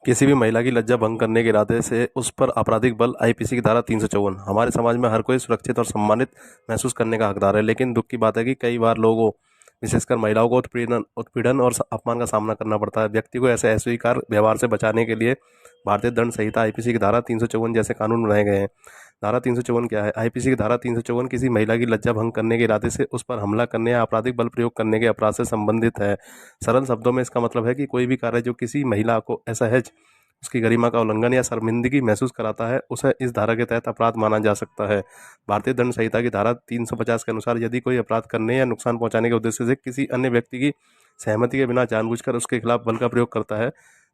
किसी भी महिला की लज्जा भंग करने के इरादे से उस पर आपराधिक बल आईपीसी की धारा 354। हमारे समाज में हर कोई सुरक्षित और सम्मानित महसूस करने का हकदार है, लेकिन दुख की बात है कि कई बार लोगों, विशेषकर महिलाओं को उत्पीड़न और अपमान का सामना करना पड़ता है। व्यक्ति को ऐसे अस्वीकार व्यवहार से बचाने के लिए भारतीय दंड संहिता आईपीसी की धारा 354 जैसे कानून बनाए गए हैं। धारा 354 क्या है? आईपीसी की धारा 354 किसी महिला की लज्जा भंग करने के इरादे से उस पर हमला करने या आपराधिक बल प्रयोग करने के अपराध से संबंधित है। सरल शब्दों में इसका मतलब है कि कोई भी कार्य जो किसी महिला को असहज, उसकी गरिमा का उल्लंघन या शर्मिंदगी महसूस कराता है, उसे इस धारा के तहत अपराध माना जा सकता है। भारतीय दंड संहिता की धारा 350 के अनुसार यदि कोई अपराध करने या नुकसान पहुंचाने के उद्देश्य से किसी अन्य व्यक्ति की सहमति के बिना जानबूझकर उसके खिलाफ बल का प्रयोग करता है,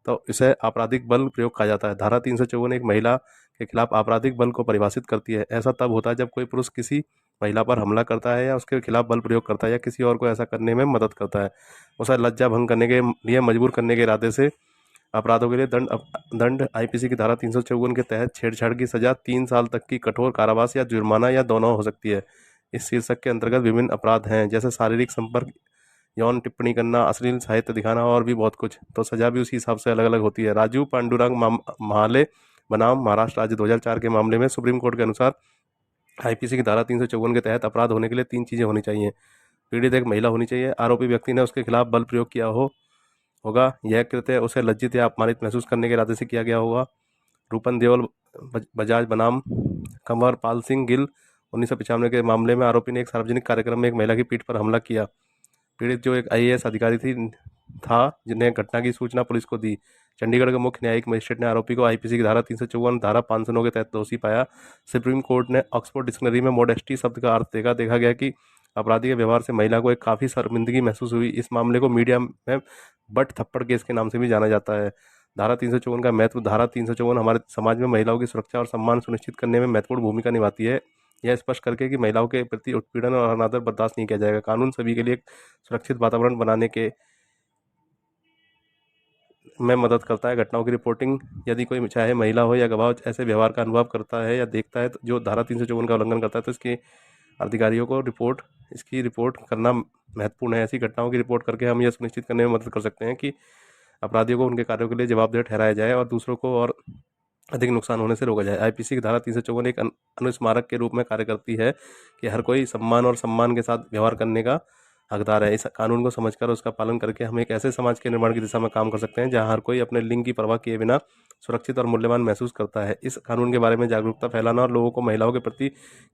तो इसे आपराधिक बल प्रयोग कहा जाता है। धारा 354 एक महिला के खिलाफ आपराधिक बल को परिभाषित करती है। ऐसा तब होता है जब कोई पुरुष किसी महिला पर हमला करता है या उसके खिलाफ बल प्रयोग करता है या किसी और को ऐसा करने में मदद करता है। उसे लज्जा भंग करने के लिए मजबूर करने के इरादे से अपराधों के लिए दंड आईपीसी की धारा 354 के तहत छेड़छाड़ की सजा 3 साल तक की कठोर कारावास या जुर्माना या दोनों हो सकती है। इस शीर्षक के अंतर्गत विभिन्न अपराध हैं, जैसे शारीरिक संपर्क, यौन टिप्पणी करना, अश्लील साहित्य दिखाना और भी बहुत कुछ। तो सजा भी उसी हिसाब से अलग अलग होती है। राजू पांडुरंग महाले बनाम महाराष्ट्र राज्य 2004 के मामले में सुप्रीम कोर्ट के अनुसार आईपीसी की धारा 354 के तहत अपराध होने के लिए 3 चीज़ें होनी चाहिए। पीड़ित एक महिला होनी चाहिए, आरोपी व्यक्ति ने उसके खिलाफ बल प्रयोग किया होगा, यह कृत्य उसे लज्जित या अपमानित महसूस करने के इरादे से किया गया होगा। रूपन देवल बजाज बनाम कंवर पाल सिंह गिल 1995 के मामले में आरोपी ने एक सार्वजनिक कार्यक्रम में एक महिला की पीठ पर हमला किया। पीड़ित जो एक आईएएस अधिकारी था, जिन्हें घटना की सूचना पुलिस को दी। चंडीगढ़ के मुख्य न्यायिक मजिस्ट्रेट ने आरोपी को आईपीसी की धारा 354, धारा 509 के तहत दोषी पाया। सुप्रीम कोर्ट ने ऑक्सफोर्ड डिक्शनरी में मोडेस्टी शब्द का अर्थ देखा गया कि अपराधी के व्यवहार से महिला को एक काफ़ी शर्मिंदगी महसूस हुई। इस मामले को मीडिया में बट थप्पड़ केस के नाम से भी जाना जाता है। धारा 354 का महत्व। धारा 354 हमारे समाज में महिलाओं की सुरक्षा और सम्मान सुनिश्चित करने में महत्वपूर्ण भूमिका निभाती है। यह स्पष्ट करके कि महिलाओं के प्रति उत्पीड़न और अनादर बर्दाश्त नहीं किया जाएगा। कानून सभी के लिए एक सुरक्षित वातावरण बनाने के में मदद करता है। घटनाओं की रिपोर्टिंग, यदि कोई चाहे महिला हो या गवाह ऐसे व्यवहार का अनुभव करता है या देखता है जो धारा 354 का उल्लंघन करता है, तो इसके अधिकारियों को इसकी रिपोर्ट करना महत्वपूर्ण है। ऐसी घटनाओं की रिपोर्ट करके हम यह सुनिश्चित करने में मदद कर सकते हैं कि अपराधियों को उनके कार्यों के लिए जवाबदेह ठहराया जाए और दूसरों को और अधिक नुकसान होने से रोका जाए। आईपीसी की धारा 354 एक अनुस्मारक के रूप में कार्य करती है कि हर कोई सम्मान और सम्मान के साथ व्यवहार करने का हकदार है। इस कानून को समझकर उसका पालन करके हम एक ऐसे समाज के निर्माण की दिशा में काम कर सकते हैं जहां हर कोई अपने लिंग की परवाह किए बिना सुरक्षित और मूल्यवान महसूस करता है। इस कानून के बारे में जागरूकता फैलाना और लोगों को महिलाओं के प्रति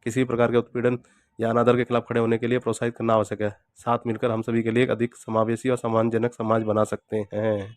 किसी भी प्रकार के उत्पीड़न या अनादर के खिलाफ खड़े होने के लिए प्रोत्साहित करना आवश्यक है। साथ मिलकर हम सभी के लिए एक अधिक समावेशी और सम्मानजनक समाज बना सकते हैं।